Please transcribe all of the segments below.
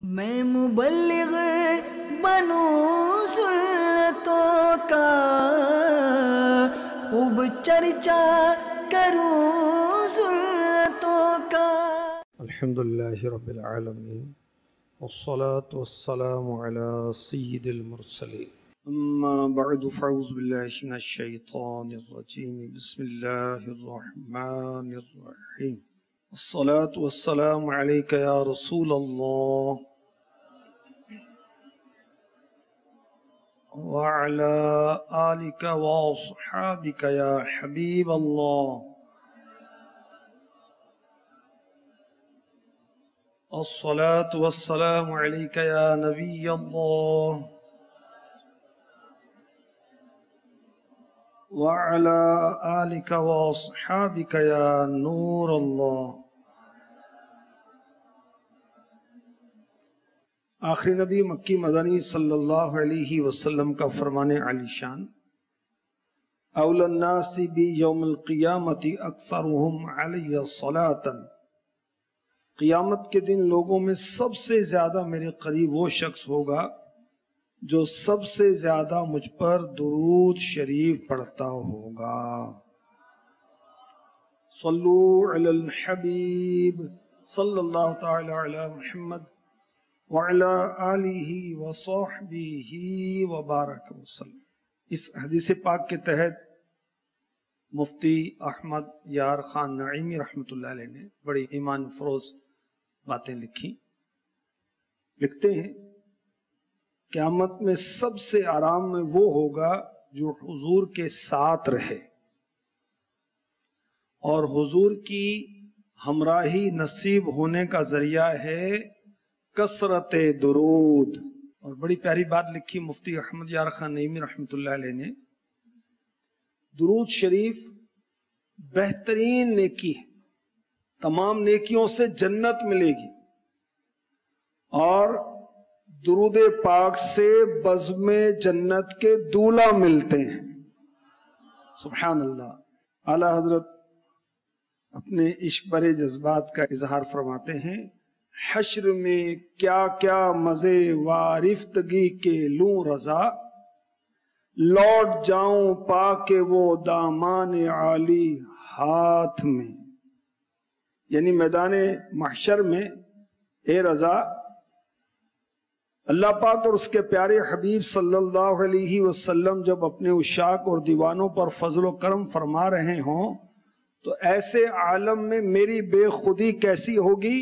میں مبلغ بنوں سنتوں کا، خوب چرچا کروں سنتوں کا۔ الحمدللہ رب العالمین، والصلاة والسلام على سید المرسلین، اما بعد فاعوذ باللہ من الشیطان الرجیم، بسم اللہ الرحمن الرحیم۔ الصلاة والسلام علیک یا رسول اللہ وعلى آلك وأصحابك يا حبيب الله۔ الصلاة والسلام عليك يا نبي الله وعلى آلك وأصحابك يا نور الله۔ آخری نبی مکی مدنی صلی اللہ علیہ وسلم کا فرمان علی شان، اول الناس بی یوم القیامت اکثرهم علی صلاۃ، قیامت کے دن لوگوں میں سب سے زیادہ میرے قریب وہ شخص ہوگا جو سب سے زیادہ مجھ پر درود شریف پڑھتا ہوگا۔ صلو علی الحبیب صلی اللہ تعالی علی محمد وَعَلَىٰ آلِهِ وَصَحْبِهِ وَبَارَكَ وسلم۔ اس حدیث پاک کے تحت مفتی احمد یار خان نعیمی رحمۃ اللہ علیہ نے بڑی ایمان فروز باتیں لکھی۔ لکھتے ہیں قیامت میں سب سے آرام میں وہ ہوگا جو حضور کے ساتھ رہے اور حضور کی ہمراہی نصیب ہونے کا ذریعہ ہے کثرت درود۔ اور بڑی پیاری بات لکھی مفتی احمد یار خان نعیمی رحمۃ اللہ علیہ نے، درود شریف بہترین نیکی ہے، تمام نیکیوں سے جنت ملے گی، اور درود پاک سے بزم جنت کے دولہ ملتے ہیں۔ سبحان اللہ۔ اعلیٰ حضرت اپنے عشق برے جذبات کا اظہار فرماتے ہیں، حشر میں کیا کیا مزے وارفتگی کے لوں رضا، لوٹ جاؤں پا کے وہ دامان عالی ہاتھ میں۔ یعنی میدان محشر میں اے رضا، اللہ پاک اور اس کے پیارے حبیب صلی اللہ علیہ وسلم جب اپنے عشاق اور دیوانوں پر فضل و کرم فرما رہے ہوں تو ایسے عالم میں میری بے خودی کیسی ہوگی؟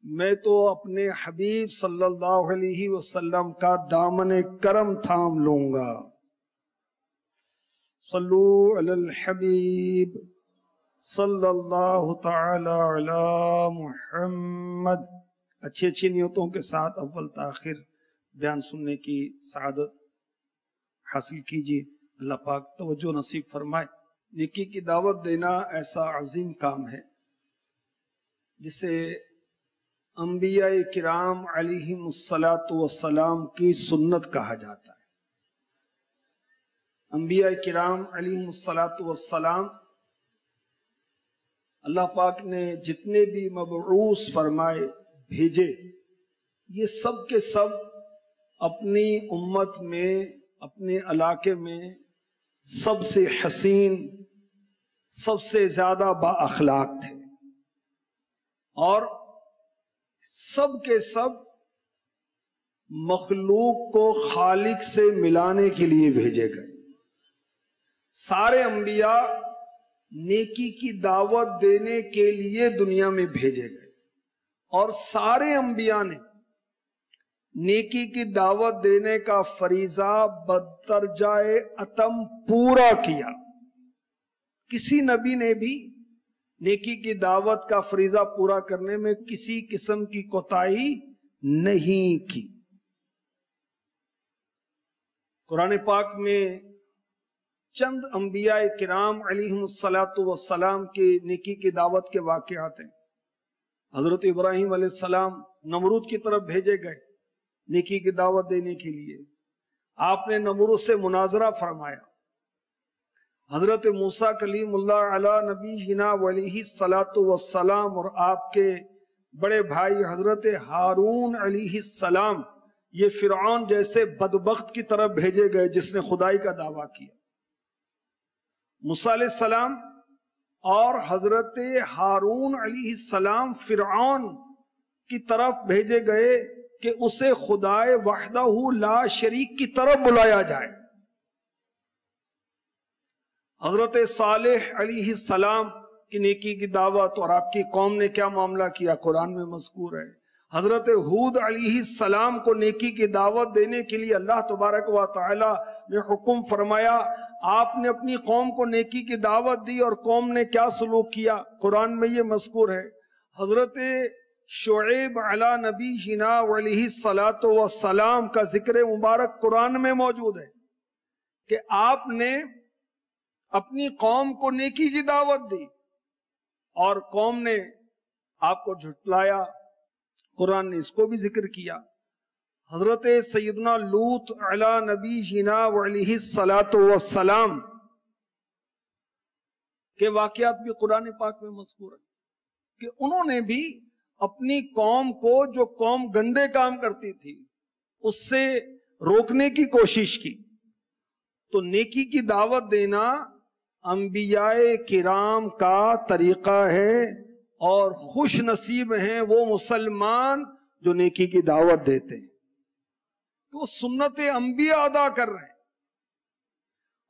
میں تو اپنے حبیب صلی اللہ علیہ وسلم کا دامن کرم تھام لوں گا۔ صلو علی الحبیب صلی اللہ تعالی علی محمد۔ اچھی اچھی نیتوں کے ساتھ اول تاخیر بیان سننے کی سعادت حاصل کیجیے۔ اللہ پاک توجہ نصیب فرمائے۔ نیکی کی دعوت دینا ایسا عظیم کام ہے جسے انبیاء کرام علیہم الصلاۃ والسلام کی سنت کہا جاتا ہے۔ انبیاء کرام علیہم الصلاۃ والسلام، اللہ پاک نے جتنے بھی مبعوث فرمائے بھیجے، یہ سب کے سب اپنی امت میں، اپنے علاقے میں سب سے حسین، سب سے زیادہ با اخلاق تھے، اور سب کے سب مخلوق کو خالق سے ملانے کے لیے بھیجے گئے۔ سارے انبیاء نیکی کی دعوت دینے کے لیے دنیا میں بھیجے گئے، اور سارے انبیاء نے نیکی کی دعوت دینے کا فریضہ بدرجہ اتم پورا کیا۔ کسی نبی نے بھی نیکی کی دعوت کا فریضہ پورا کرنے میں کسی قسم کی کوتاہی نہیں کی۔ قرآن پاک میں چند انبیاء کرام علیہم الصلاۃ والسلام کے نیکی کی دعوت کے واقعات ہیں۔ حضرت ابراہیم علیہ السلام نمرود کی طرف بھیجے گئے نیکی کی دعوت دینے کے لیے، آپ نے نمرود سے مناظرہ فرمایا۔ حضرت موسیٰ کلیم اللہ علی نبینا علیہ الصلاۃ والسلام اور آپ کے بڑے بھائی حضرت ہارون علیہ السلام یہ فرعون جیسے بدبخت کی طرف بھیجے گئے جس نے خدائی کا دعویٰ کیا. موسیٰ علیہ السلام اور حضرت ہارون علیہ السلام فرعون کی طرف بھیجے گئے کہ اسے خدائے وحدہ لا شریک کی طرف بلایا جائے. حضرت صالح علیہ السلام کی نیکی کی دعوت اور آپ کی قوم نے کیا معاملہ کیا قرآن میں مذکور ہے. حضرت ہود علیہ السلام کو نیکی کی دعوت دینے کے لیے اللہ تبارک و تعالی نے حکم فرمایا. آپ نے اپنی قوم کو نیکی کی دعوت دی اور قوم نے کیا سلوک کیا قرآن میں یہ مذکور ہے. حضرت شعیب علی نبینا علیہ الصلاۃ والسلام کا ذکر مبارک قرآن میں موجود ہے کہ آپ نے اپنی قوم کو نیکی کی دعوت دی اور قوم نے آپ کو جھٹلایا. قرآن نے اس کو بھی ذکر کیا. حضرت سیدنا لوط علی نبینا علیہ الصلاۃ والسلام کے واقعات بھی قرآن پاک میں مذکور ہے کہ انہوں نے بھی اپنی قوم کو جو قوم گندے کام کرتی تھی اس سے روکنے کی کوشش کی. تو نیکی کی دعوت دینا انبیاء کرام کا طریقہ ہے اور خوش نصیب ہیں وہ مسلمان جو نیکی کی دعوت دیتے ہیں تو وہ سنت انبیاء ادا کر رہے ہیں.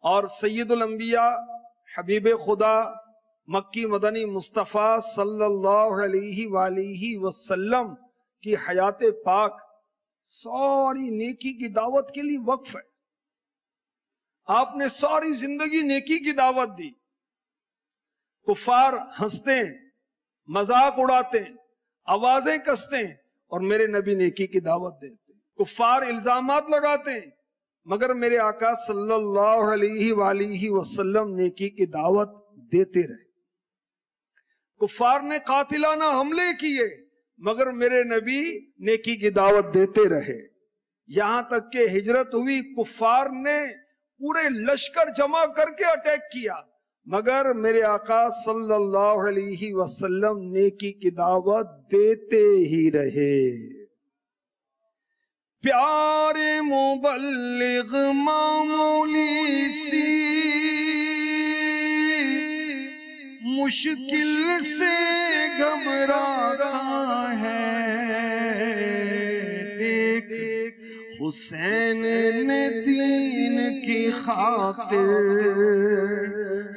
اور سید الانبیاء حبیب خدا مکی مدنی مصطفیٰ صلی اللہ علیہ وآلہ وسلم کی حیات پاک ساری نیکی کی دعوت کے لیے وقف ہے. آپ نے ساری زندگی نیکی کی دعوت دی. کفار ہنستے ہیں، مذاق اڑاتے ہیں، آوازیں کستے ہیں اور میرے نبی نیکی کی دعوت دیتے ہیں. کفار الزامات لگاتے ہیں مگر میرے آقا صلی اللہ علیہ وآلہ وسلم نیکی کی دعوت دیتے رہے. کفار نے قاتلانہ حملے کیے مگر میرے نبی نیکی کی دعوت دیتے رہے. یہاں تک کہ ہجرت ہوئی، کفار نے پورے لشکر جمع کر کے اٹیک کیا مگر میرے آقا صلی اللہ علیہ وسلم نیکی کی دعوت دیتے ہی رہے. پیارے مبلغ معمولی سی مشکل سے گھبراتا ہے، دیکھ حسین نے دین کی خاطر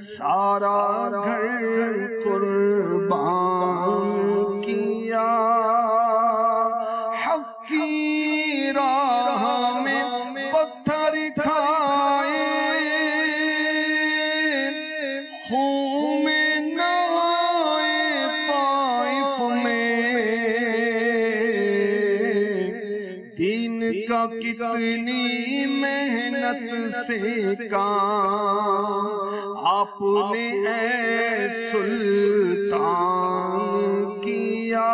سارا گھر قربان کیا. حق کی راہ میں پتھر کھائے، خون میں نہائے طائف میں، دین کا کتنی محنت سے کام آپ نے اے سلطان کیا.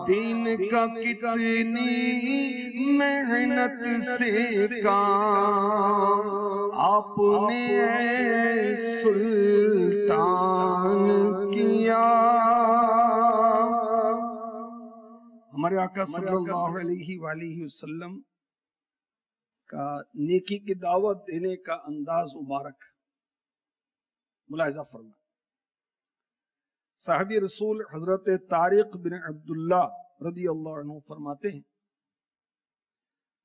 دین کا کتنی محنت سے کام آپ نے اے سلطان کیا. ہمارے آقا صلی اللہ علیہ وآلہ وسلم کا نیکی کی دعوت دینے کا انداز مبارک ملاحظہ فرمائیں. صحابی رسول حضرت طارق بن عبداللہ رضی اللہ عنہ فرماتے ہیں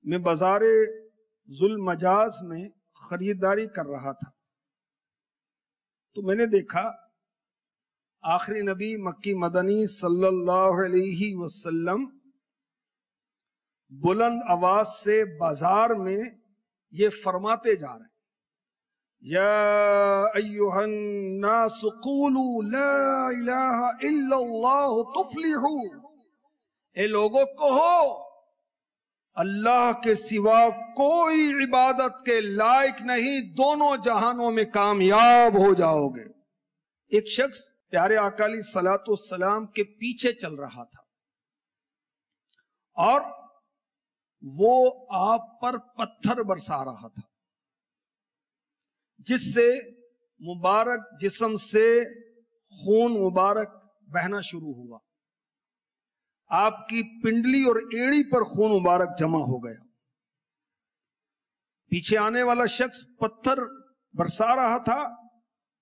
میں بازار ذوالمجاز میں خریداری کر رہا تھا تو میں نے دیکھا آخری نبی مکی مدنی صلی اللہ علیہ وسلم بلند آواز سے بازار میں یہ فرماتے جا رہے ہیں یا ایہا الناس قولوا لا الہ الا اللہ تفلحوا، اے لوگوں کہو اللہ کے سوا کوئی عبادت کے لائق نہیں، دونوں جہانوں میں کامیاب ہو جاؤ گے. ایک شخص پیارے آقا علیہ الصلوۃ والسلام کے پیچھے چل رہا تھا اور وہ آپ پر پتھر برسا رہا تھا جس سے مبارک جسم سے خون مبارک بہنا شروع ہوا، آپ کی پنڈلی اور ایڑی پر خون مبارک جمع ہو گیا۔ پیچھے آنے والا شخص پتھر برسا رہا تھا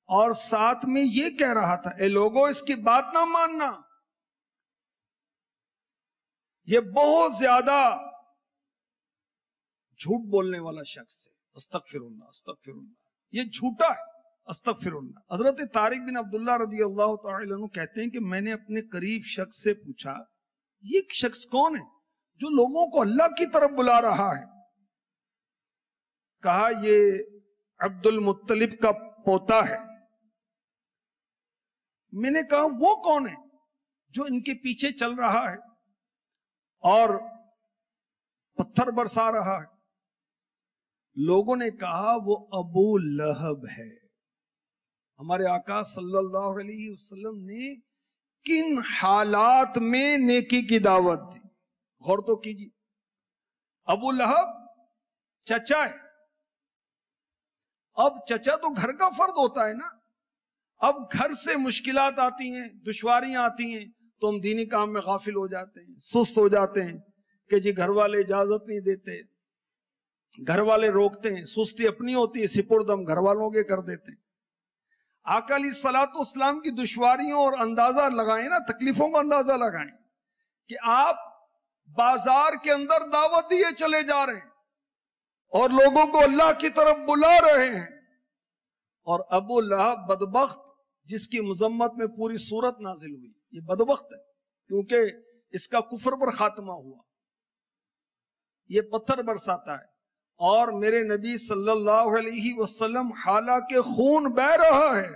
اور ساتھ میں یہ کہہ رہا تھا، اے لوگوں اس کی بات نہ ماننا، یہ بہت زیادہ جھوٹ بولنے والا شخص ہے، استغفر اللہ استغفر اللہ، یہ جھوٹا ہے، استغفر اللہ۔ حضرت طارق بن عبداللہ رضی اللہ تعالی عنہ کہتے ہیں کہ میں نے اپنے قریب شخص سے پوچھا، یہ شخص کون ہے جو لوگوں کو اللہ کی طرف بلا رہا ہے؟ کہا یہ عبد المطلب کا پوتا ہے۔ میں نے کہا وہ کون ہے جو ان کے پیچھے چل رہا ہے اور پتھر برسا رہا ہے؟ لوگوں نے کہا وہ ابو لہب ہے۔ ہمارے آقا صلی اللہ علیہ وسلم نے کن حالات میں نیکی کی دعوت دی؟ غور تو کیجیے۔ ابو لہب چچا ہے، اب چچا تو گھر کا فرد ہوتا ہے نا، اب گھر سے مشکلات آتی ہیں، دشواریاں آتی ہیں تو ہم دینی کام میں غافل ہو جاتے ہیں، سست ہو جاتے ہیں کہ جی گھر والے اجازت نہیں دیتے، گھر والے روکتے ہیں، سستی اپنی ہوتی ہے، سپرد ہم گھر والوں کے کر دیتے ہیں۔ آقا علیہ الصلوۃ والسلام کی دشواریوں اور اندازہ لگائیں نا، تکلیفوں کا اندازہ لگائیں کہ آپ بازار کے اندر دعوت دیے چلے جا رہے ہیں اور لوگوں کو اللہ کی طرف بلا رہے ہیں، اور ابو لہب بدبخت جس کی مذمت میں پوری سورت نازل ہوئی، یہ بدبخت ہے کیونکہ اس کا کفر پر خاتمہ ہوا، یہ پتھر برساتا ہے اور میرے نبی صلی اللہ علیہ وسلم حالانکہ خون بہ رہا ہے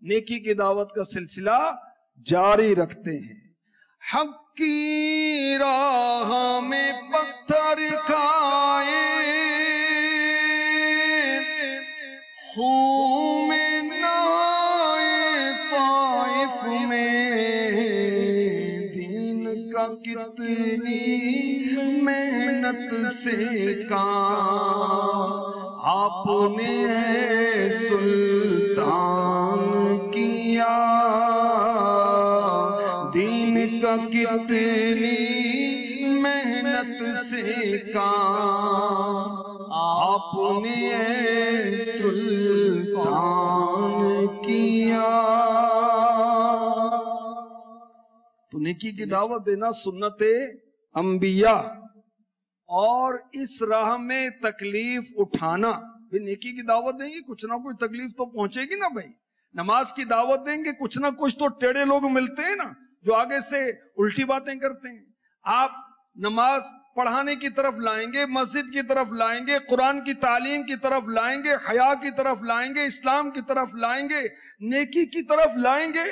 نیکی کی دعوت کا سلسلہ جاری رکھتے ہیں۔ حق کی راہ میں پتھر کھائے، خون میں نہائے طائف میں، دین کا کتنی محنت سے کام آپ نے سلطان کیا، دین کا کتنی محنت سے کام آپ نے سلطان کیا۔ تو نیکی کی دعوت دینا سنت انبیاء، اور اس راہ میں تکلیف اٹھانا، نیکی کی دعوت دیں گے کچھ نہ کچھ تکلیف تو پہنچے گی نا بھائی۔ نماز کی دعوت دیں گے کچھ نہ کچھ تو ٹیڑے لوگ ملتے ہیں نا جو آگے سے الٹی باتیں کرتے ہیں۔ آپ نماز پڑھانے کی طرف لائیں گے، مسجد کی طرف لائیں گے، قرآن کی تعلیم کی طرف لائیں گے، حیا کی طرف لائیں گے، اسلام کی طرف لائیں گے، نیکی کی طرف لائیں گے۔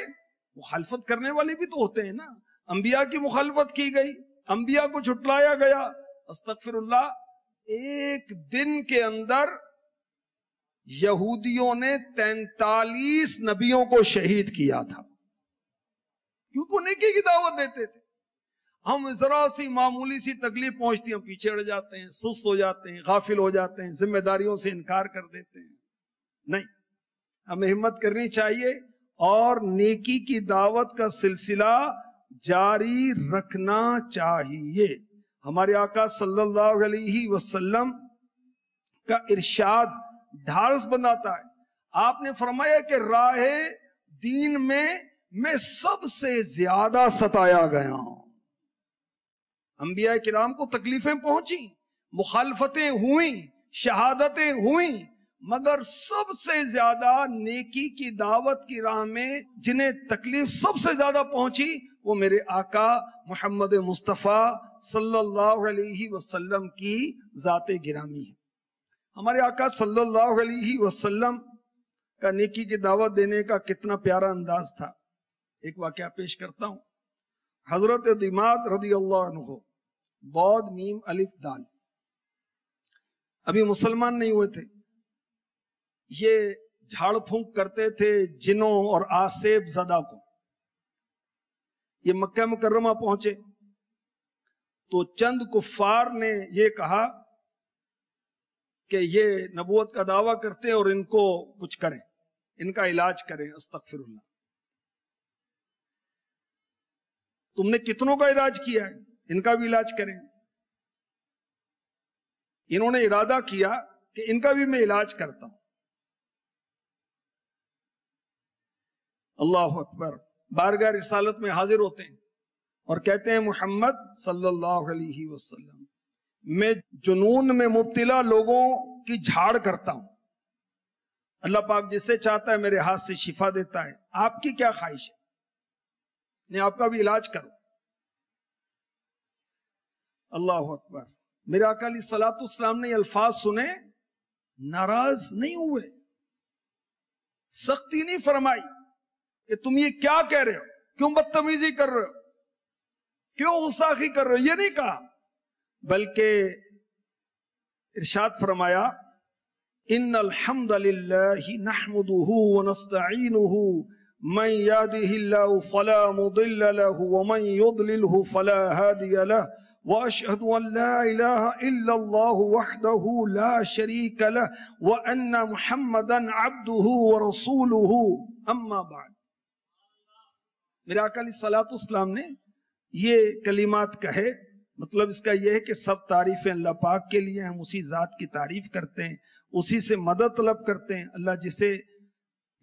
مخالفت کرنے والے بھی تو ہوتے ہیں نا، انبیاء کی مخالفت کی گئی، انبیاء کو جھٹلایا گیا، استغفر اللہ۔ ایک دن کے اندر یہودیوں نے 43 نبیوں کو شہید کیا تھا، کیونکہ نیکی کی دعوت دیتے تھے۔ ہم ذرا سی معمولی سی تکلیف پہنچتی ہیں پیچھے ہٹ جاتے ہیں، سست ہو جاتے ہیں، غافل ہو جاتے ہیں، ذمہ داریوں سے انکار کر دیتے ہیں۔ نہیں، ہمیں ہمت کرنی چاہیے اور نیکی کی دعوت کا سلسلہ جاری رکھنا چاہیے۔ ہمارے آقا صلی اللہ علیہ وسلم کا ارشاد ڈھارس بنداتا ہے۔ آپ نے فرمایا کہ راہ دین میں سب سے زیادہ ستایا گیا ہوں۔ انبیاء کرام کو تکلیفیں پہنچی، مخالفتیں ہوئیں، شہادتیں ہوئیں، مگر سب سے زیادہ نیکی کی دعوت کی راہ میں جنہیں تکلیف سب سے زیادہ پہنچی وہ میرے آقا محمد مصطفیٰ صلی اللہ علیہ وسلم کی ذات گرامی ہے۔ ہمارے آقا صلی اللہ علیہ وسلم کا نیکی کی دعوت دینے کا کتنا پیارا انداز تھا۔ ایک واقعہ پیش کرتا ہوں۔ حضرت دماد رضی اللہ عنہ، ضاد میم الف دال، ابھی مسلمان نہیں ہوئے تھے، یہ جھاڑ پھونک کرتے تھے جنوں اور آسیب زدہ کو۔ یہ مکہ مکرمہ پہنچے تو چند کفار نے یہ کہا کہ یہ نبوت کا دعویٰ کرتے ہیں اور ان کو کچھ کریں، ان کا علاج کریں، استغفر اللہ۔ تم نے کتنوں کا علاج کیا ہے، ان کا بھی علاج کریں۔ انہوں نے ارادہ کیا کہ ان کا بھی میں علاج کرتا ہوں۔ اللہ اکبر۔ بارگاہ رسالت میں حاضر ہوتے ہیں اور کہتے ہیں محمد صلی اللہ علیہ وسلم، میں جنون میں مبتلا لوگوں کی جھاڑ کرتا ہوں، اللہ پاک جسے چاہتا ہے میرے ہاتھ سے شفا دیتا ہے، آپ کی کیا خواہش ہے، میں آپ کا بھی علاج کروں۔ اللہ اکبر۔ میرے آقا علیہ الصلوۃ والسلام نے یہ الفاظ سنے، ناراض نہیں ہوئے، سختی نہیں فرمائی کہ تم یہ کیا کہہ رہے ہو، کیوں بدتمیزی کر رہے ہو، کیوں غصاخی کر رہے ہو، یہ نہیں کہا، بلکہ ارشاد فرمایا ان الحمد للہ نحمده ونستعینه من يهده الله فلا مضل له ومن يضلله فلا هادي له واشهد ان لا اله الا الله وحده لا شريك له وان محمدا عبده ورسوله اما بعد۔ میرے آقا علیہ الصلوۃ والسلام نے یہ کلمات کہے، مطلب اس کا یہ ہے کہ سب تعریفیں اللہ پاک کے لیے، ہم اسی ذات کی تعریف کرتے ہیں، اسی سے مدد طلب کرتے ہیں۔ اللہ جسے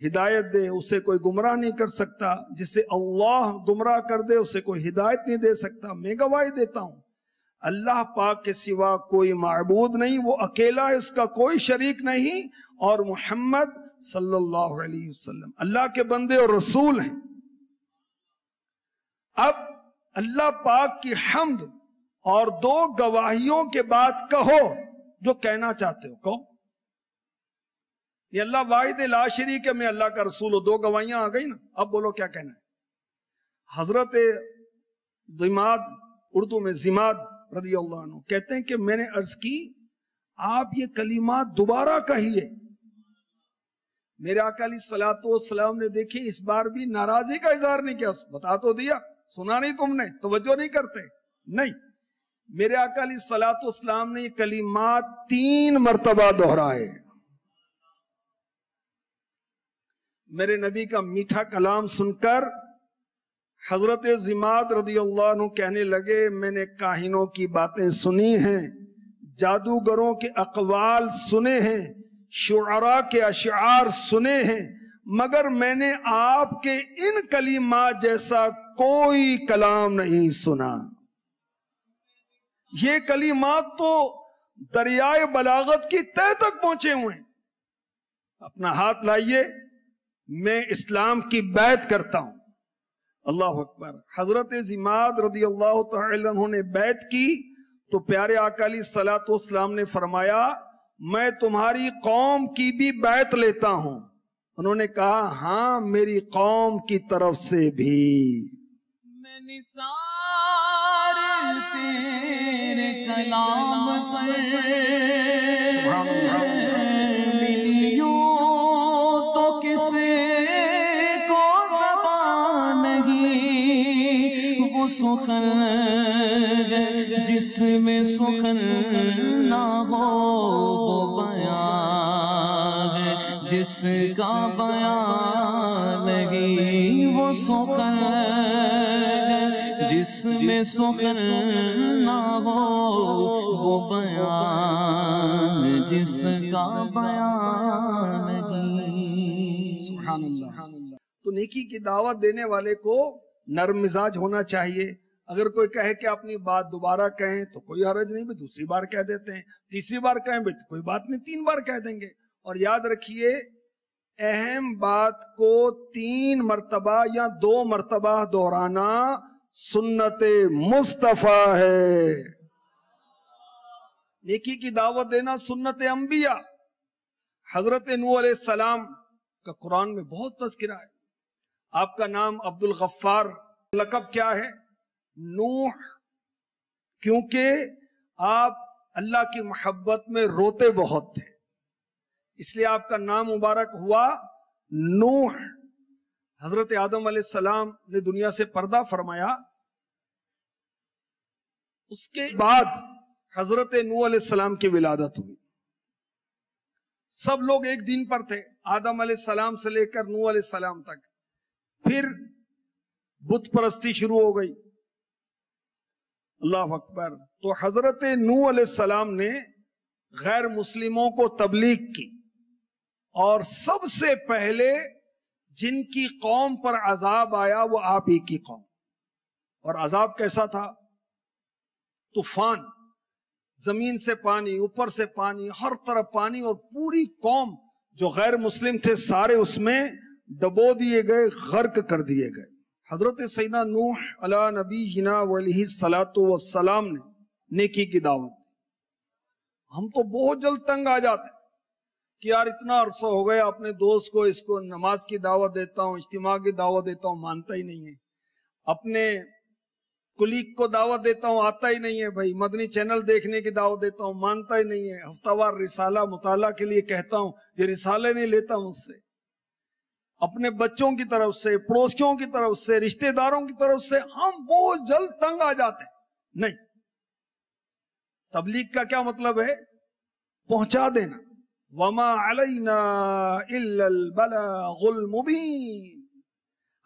ہدایت دے اسے کوئی گمراہ نہیں کر سکتا، جسے اللہ گمراہ کر دے اسے کوئی ہدایت نہیں دے سکتا۔ میں گواہی دیتا ہوں اللہ پاک کے سوا کوئی معبود نہیں، وہ اکیلا ہے، اس کا کوئی شریک نہیں، اور محمد صلی اللہ علیہ وسلم اللہ کے بندے اور رسول ہیں۔ اب اللہ پاک کی حمد اور دو گواہیوں کے بعد کہو جو کہنا چاہتے ہو، کہو۔ یہ اللہ واحد لا شریک ہے، میں اللہ کا رسول ہوں، دو گواہیاں آ گئی نا، اب بولو کیا کہنا ہے۔ حضرت ضماد، اردو میں ضماد رضی اللہ عنہ کہتے ہیں کہ میں نے عرض کی آپ یہ کلمات دوبارہ کہیے۔ میرے آقا علیہ الصلوۃ والسلام نے دیکھی اس بار بھی ناراضی کا اظہار نہیں کیا، بتا تو دیا، سنا نہیں تم نے، توجہ نہیں کرتے، نہیں۔ میرے آقا علیہ الصلوۃ والسلام نے یہ کلمات 3 مرتبہ دہرائے۔ میرے نبی کا میٹھا کلام سن کر حضرت ضماد رضی اللہ عنہ کہنے لگے میں نے کاہنوں کی باتیں سنی ہیں، جادوگروں کے اقوال سنے ہیں، شعراء کے اشعار سنے ہیں، مگر میں نے آپ کے ان کلمات جیسا کوئی کلام نہیں سنا۔ یہ کلمات تو دریائے بلاغت کی تہ تک پہنچے ہوئے ہیں۔ اپنا ہاتھ لائیے، میں اسلام کی بیعت کرتا ہوں۔ اللہ اکبر۔ حضرت ضماد رضی اللہ تعالی عنہ نے بیعت کی تو پیارے آقا علیہ الصلوۃ والسلام نے فرمایا میں تمہاری قوم کی بھی بیعت لیتا ہوں۔ انہوں نے کہا ہاں میری قوم کی طرف سے بھی۔ میں نثار تیرے کلام پر سبحان اللہ۔ ملیوں تو کسی کو زبان نہیں، وہ سخن جس میں سخن نہ ہو وہ بیان ہے، جس کا بیان نہیں وہ سخن جس میں سخن نہ ہو وہ بیان جس کا بیان نہیں۔ سبحان اللہ۔ تو نیکی کی دعوت دینے والے کو نرم مزاج ہونا چاہیے۔ اگر کوئی کہے کہ اپنی بات دوبارہ کہیں تو کوئی حرج نہیں، بھی دوسری بار کہہ دیتے ہیں، تیسری بار کہیں بھی کوئی بات نہیں، 3 بار کہہ دیں گے۔ اور یاد رکھیے اہم بات کو 3 مرتبہ یا 2 مرتبہ دہرانا سنت مصطفیٰ ہے۔ نیکی کی دعوت دینا سنت انبیاء۔ حضرت نوح علیہ السلام کا قرآن میں بہت تذکرہ ہے۔ آپ کا نام عبد الغفار، لقب کیا ہے؟ نوح، کیونکہ آپ اللہ کی محبت میں روتے بہت تھے، اس لیے آپ کا نام مبارک ہوا نوح۔ حضرت آدم علیہ السلام نے دنیا سے پردہ فرمایا، اس کے بعد حضرت نوح علیہ السلام کی ولادت ہوئی۔ سب لوگ ایک دین پر تھے، آدم علیہ السلام سے لے کر نوح علیہ السلام تک۔ پھر بت پرستی شروع ہو گئی، اللہ اکبر. تو حضرت نوح علیہ السلام نے غیر مسلموں کو تبلیغ کی، اور سب سے پہلے جن کی قوم پر عذاب آیا وہ آپ ہی کی قوم. اور عذاب کیسا تھا؟ طوفان، زمین سے پانی، اوپر سے پانی، ہر طرف پانی، اور پوری قوم جو غیر مسلم تھے سارے اس میں ڈبو دیے گئے، غرق کر دیے گئے. حضرت سیدنا نوح علیہ نبینا علیہ الصلوۃ والسلام نے نیکی کی دعوت دی. ہم تو بہت جلد تنگ آ جاتے کہ یار اتنا عرصہ ہو گیا اپنے دوست کو، اس کو نماز کی دعوت دیتا ہوں، اجتماع کی دعوت دیتا ہوں، مانتا ہی نہیں ہے. اپنے کلیگ کو دعوت دیتا ہوں، آتا ہی نہیں ہے. بھائی مدنی چینل دیکھنے کی دعوت دیتا ہوں، مانتا ہی نہیں ہے. ہفتہ وار رسالہ مطالعہ کے لیے کہتا ہوں، یہ رسالے نہیں لیتا مجھ سے. اپنے بچوں کی طرف سے، پڑوسیوں کی طرف سے، رشتہ داروں کی طرف سے ہم بہت جلد تنگ آ جاتے ہیں. نہیں، تبلیغ کا کیا مطلب ہے؟ پہنچا دینا. وما علینا الا البلاغ المبین.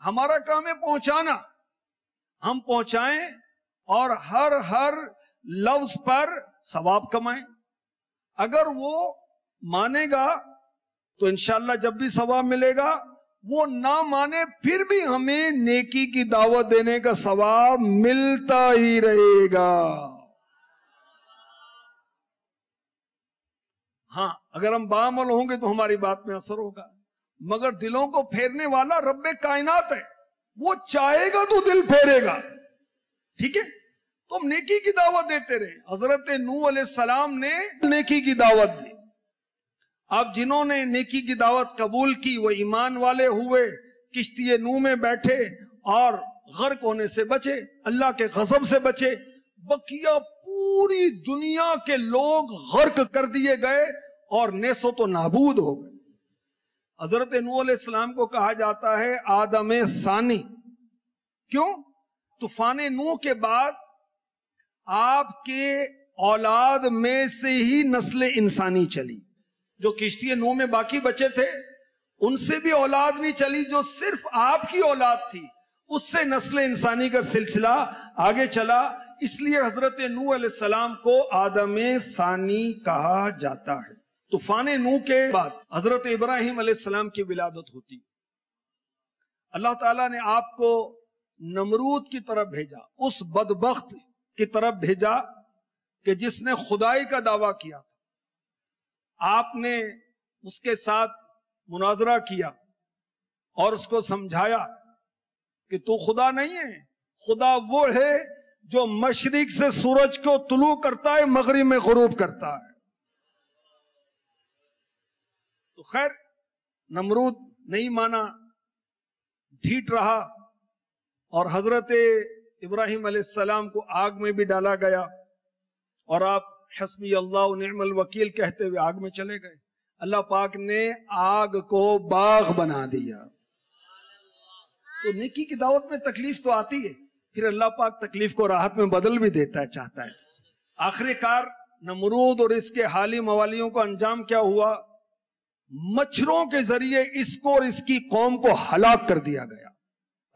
ہمارا کام ہے پہنچانا. ہم پہنچائیں اور ہر لفظ پر ثواب کمائیں. اگر وہ مانے گا تو انشاءاللہ جب بھی ثواب ملے گا، وہ نہ مانے پھر بھی ہمیں نیکی کی دعوت دینے کا ثواب ملتا ہی رہے گا. ہاں، اگر ہم بعمل ہوں گے تو ہماری بات میں اثر ہوگا، مگر دلوں کو پھیرنے والا رب کائنات ہے. وہ چاہے گا تو دل پھیرے گا. ٹھیک ہے، تو ہم نیکی کی دعوت دیتے رہے. حضرت نوح علیہ السلام نے نیکی کی دعوت دی. اب جنہوں نے نیکی کی دعوت قبول کی وہ ایمان والے ہوئے، کشتی نوح میں بیٹھے اور غرق ہونے سے بچے، اللہ کے غضب سے بچے. بقیہ پوری دنیا کے لوگ غرق کر دیے گئے اور نیست و نابود ہو گئے. حضرت نوح علیہ السلام کو کہا جاتا ہے آدم ثانی. کیوں؟ طوفان نوح کے بعد آپ کے اولاد میں سے ہی نسل انسانی چلی. جو کشتی نوح میں باقی بچے تھے ان سے بھی اولاد نہیں چلی، جو صرف آپ کی اولاد تھی اس سے نسل انسانی کا سلسلہ آگے چلا. اس لیے حضرت نوح علیہ السلام کو آدم ثانی کہا جاتا ہے. طوفان نوح کے بعد حضرت ابراہیم علیہ السلام کی ولادت ہوتی. اللہ تعالیٰ نے آپ کو نمرود کی طرف بھیجا، اس بدبخت کی طرف بھیجا کہ جس نے خدائی کا دعویٰ کیا تھا. آپ نے اس کے ساتھ مناظرہ کیا اور اس کو سمجھایا کہ تو خدا نہیں ہے، خدا وہ ہے جو مشرق سے سورج کو طلوع کرتا ہے، مغرب میں غروب کرتا ہے. تو خیر نمرود نہیں مانا، ڈھیٹ رہا، اور حضرت ابراہیم علیہ السلام کو آگ میں بھی ڈالا گیا اور آپ حسبی اللہ و نعم الوکیل کہتے ہوئے آگ میں چلے گئے. اللہ پاک نے آگ کو باغ بنا دیا. تو نیکی کی دعوت میں تکلیف تو آتی ہے، پھر اللہ پاک تکلیف کو راحت میں بدل بھی دیتا ہے، چاہتا ہے. آخر کار نمرود اور اس کے حالی موالیوں کا انجام کیا ہوا؟ مچھروں کے ذریعے اس کو اور اس کی قوم کو ہلاک کر دیا گیا،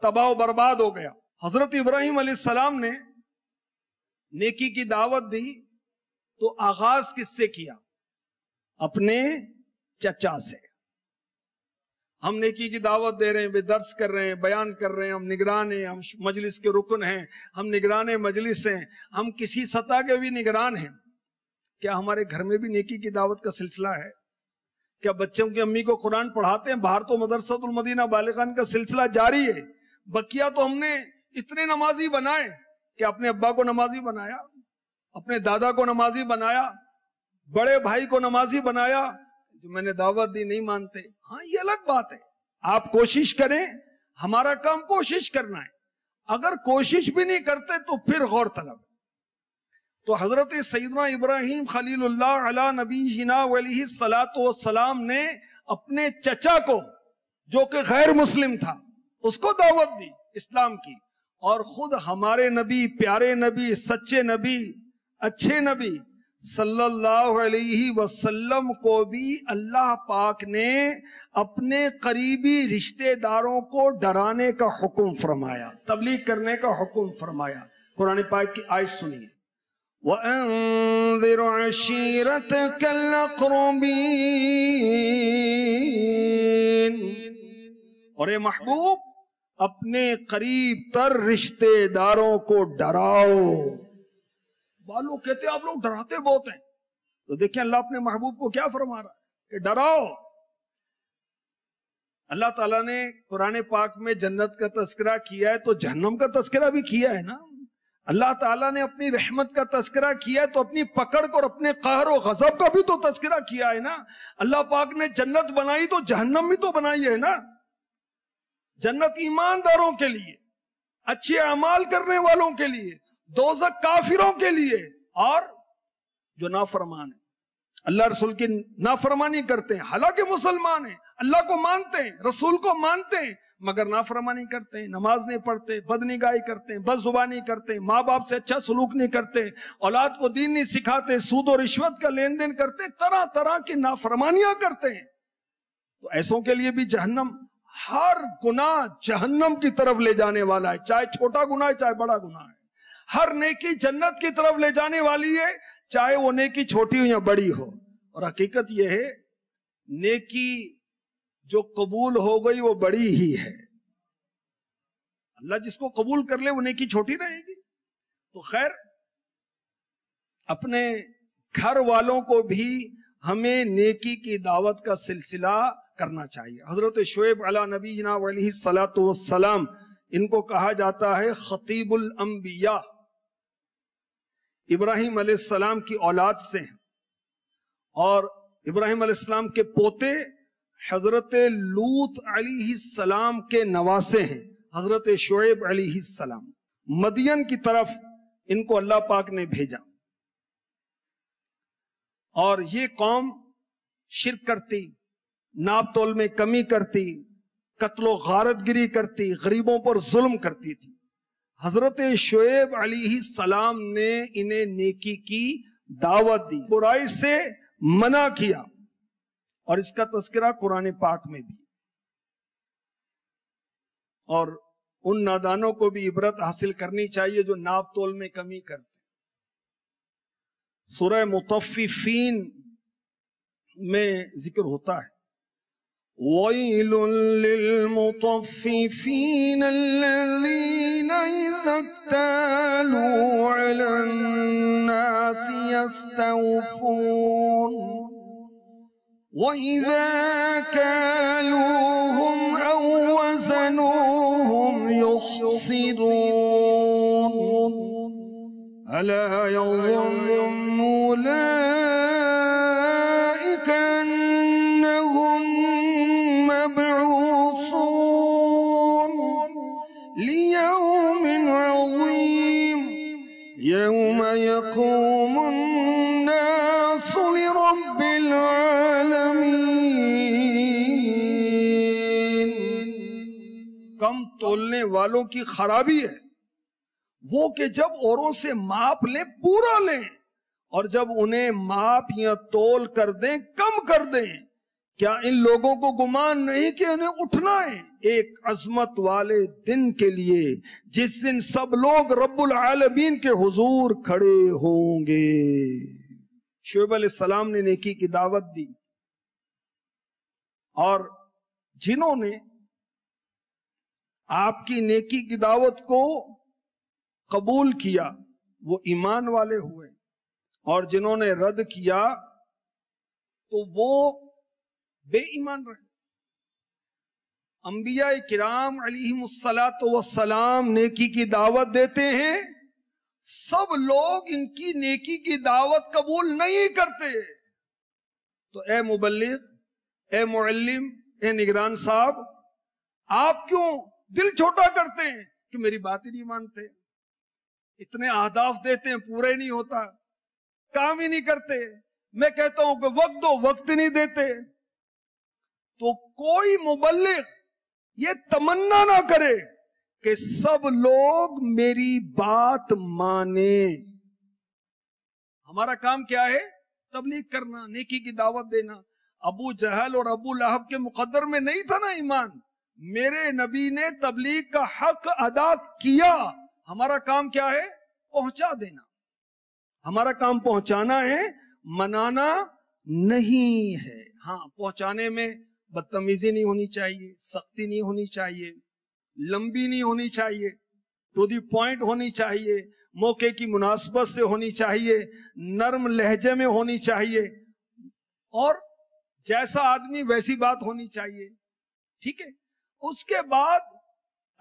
تباہ و برباد ہو گیا. حضرت ابراہیم علیہ السلام نے نیکی کی دعوت دی تو آغاز کس سے کیا؟ اپنے چچا سے. ہم نیکی کی دعوت دے رہے ہیں، بے درس کر رہے ہیں، بیان کر رہے ہیں، ہم نگران ہیں، ہم مجلس کے رکن ہیں، ہم نگران مجلس ہیں، ہم کسی سطح کے بھی نگران ہیں. کیا ہمارے گھر میں بھی نیکی کی دعوت کا سلسلہ ہے؟ کیا بچوں کی امی کو قرآن پڑھاتے ہیں؟ باہر تو مدرسۃ المدینہ بالغان کا سلسلہ جاری ہے. بقیہ تو ہم نے اتنے نمازی بنائے کہ اپنے ابا کو نمازی بنایا، اپنے دادا کو نمازی بنایا، بڑے بھائی کو نمازی بنایا. جو میں نے دعوت دی نہیں مانتے، ہاں یہ الگ بات ہے. آپ کوشش کریں، ہمارا کام کوشش کرنا ہے. اگر کوشش بھی نہیں کرتے تو پھر غور طلب. تو حضرت سیدنا ابراہیم خلیل اللہ علی نبینا علیہ الصلوۃ والسلام نے اپنے چچا کو جو کہ غیر مسلم تھا اس کو دعوت دی اسلام کی، اور خود ہمارے نبی، پیارے نبی، سچے نبی، اچھے نبی صلی اللہ علیہ وسلم کو بھی اللہ پاک نے اپنے قریبی رشتہ داروں کو ڈرانے کا حکم فرمایا، تبلیغ کرنے کا حکم فرمایا. قرآن پاک کی آیت سنیے، وَأَنذِرْ عَشِيرَتَكَ الْأَقْرَبِينَ، اور اے محبوب اپنے قریب تر رشتے داروں کو ڈراؤ۔ بعض لوگ کہتے ہیں آپ لوگ ڈراتے بہت ہیں، تو دیکھیں اللہ اپنے محبوب کو کیا فرما رہا ہے کہ ڈراؤ۔ اللہ تعالیٰ نے قرآن پاک میں جنت کا تذکرہ کیا ہے تو جہنم کا تذکرہ بھی کیا ہے نا۔ اللہ تعالیٰ نے اپنی رحمت کا تذکرہ کیا ہے تو اپنی پکڑ کو اور اپنے قہر و غضب کا بھی تو تذکرہ کیا ہے نا۔ اللہ پاک نے جنت بنائی تو جہنم بھی تو بنائی ہے نا۔ جنت ایمانداروں کے لیے، اچھے اعمال کرنے والوں کے لیے، دوزخ کافروں کے لیے، اور جو نافرمان ہیں، اللہ رسول کی نافرمانی کرتے ہیں، حالانکہ مسلمان ہیں، اللہ کو مانتے ہیں، رسول کو مانتے ہیں، مگر نافرمانی کرتے ہیں، نماز نہیں پڑھتے، بدنگاہی کرتے ہیں، بد زبانی کرتے ہیں، ماں باپ سے اچھا سلوک نہیں کرتے، اولاد کو دین نہیں سکھاتے، سود و رشوت کا لین دین کرتے، طرح طرح کی نافرمانیاں کرتے ہیں، تو ایسوں کے لیے بھی جہنم، ہر گناہ جہنم کی طرف لے جانے والا ہے، چاہے چھوٹا گناہ ہے چاہے بڑا گناہ ہے۔ ہر نیکی جنت کی طرف لے جانے والی ہے، چاہے وہ نیکی چھوٹی ہو یا بڑی ہو۔ اور حقیقت یہ ہے نیکی جو قبول ہو گئی وہ بڑی ہی ہے، اللہ جس کو قبول کر لے وہ نیکی چھوٹی رہے گی۔ تو خیر، اپنے گھر والوں کو بھی ہمیں نیکی کی دعوت کا سلسلہ کرنا چاہیے۔ حضرت شعیب علیہ نبینا علیہ السلام، ان کو کہا جاتا ہے خطیب الانبیاء، ابراہیم علیہ السلام کی اولاد سے ہیں، اور ابراہیم علیہ السلام کے پوتے حضرت لوط علیہ السلام کے نواسے ہیں، حضرت شعیب علیہ السلام۔ مدین کی طرف ان کو اللہ پاک نے بھیجا، اور یہ قوم شرک کرتی، ناپ تول میں کمی کرتی، قتل و غارت گری کرتی، غریبوں پر ظلم کرتی تھی۔ حضرت شعیب علیہ السلام نے انہیں نیکی کی دعوت دی، برائی سے منع کیا، اور اس کا تذکرہ قرآن پاک میں بھی۔ اور ان نادانوں کو بھی عبرت حاصل کرنی چاہیے جو ناپ تول میں کمی کرتے۔ سورہ مطففین میں ذکر ہوتا ہے، وَيْلٌ لِّلْمُطَفِّفِينَ الَّذِينَ إِذَا اكْتَالُوا عَلَى النَّاسِ يَسْتَوْفُونَ وَإِذَا كَالُوهُمْ أَوْ وَزَنُوهُمْ يُخْسِرُونَ أَلَا يَظُنُّ أُولَئِكَ أَنَّهُمْ مَبْعُوثُونَ لِيَوْمٍ عَظِيمٍ يَوْمَ يَقُومُ النَّاسُ لِرَبِّ الْعَالَمِينَ۔ کم تولنے والوں کی خرابی ہے وہ کہ جب اوروں سے ماپ لیں پورا لیں، اور جب انہیں ماپ یا تول کر دیں کم کر دیں۔ کیا ان لوگوں کو گمان نہیں کہ انہیں اٹھنا ہے ایک عظمت والے دن کے لیے، جس دن سب لوگ رب العالمین کے حضور کھڑے ہوں گے۔ شعیب علیہ السلام نے نیکی کی دعوت دی، اور جنہوں نے آپ کی نیکی کی دعوت کو قبول کیا وہ ایمان والے ہوئے، اور جنہوں نے رد کیا تو وہ بے ایمان رہے۔ انبیاء کرام علیہم السلام نیکی کی دعوت دیتے ہیں، سب لوگ ان کی نیکی کی دعوت قبول نہیں کرتے۔ تو اے مبلغ، اے معلم، اے نگران صاحب، آپ کیوں دل چھوٹا کرتے ہیں کہ میری بات ہی نہیں مانتے؟ اتنے اہداف دیتے ہیں پورے نہیں ہوتا، کام ہی نہیں کرتے۔ میں کہتا ہوں کہ وقت دو، وقت ہی نہیں دیتے۔ تو کوئی مبلغ یہ تمنا نہ کرے کہ سب لوگ میری بات مانیں۔ ہمارا کام کیا ہے؟ تبلیغ کرنا، نیکی کی دعوت دینا۔ ابو جہل اور ابو لہب کے مقدر میں نہیں تھا نا ایمان، میرے نبی نے تبلیغ کا حق ادا کیا۔ ہمارا کام کیا ہے؟ پہنچا دینا. ہمارا کام پہنچانا ہے، منانا نہیں ہے. ہاں پہنچانے میں بدتمیزی نہیں ہونی چاہیے، سختی نہیں ہونی چاہیے، لمبی نہیں ہونی چاہیے، ٹو دی پوائنٹ ہونی چاہیے، موقع کی مناسبت سے ہونی چاہیے، نرم لہجے میں ہونی چاہیے، اور جیسا آدمی ویسی بات ہونی چاہیے. ٹھیک ہے. اس کے بعد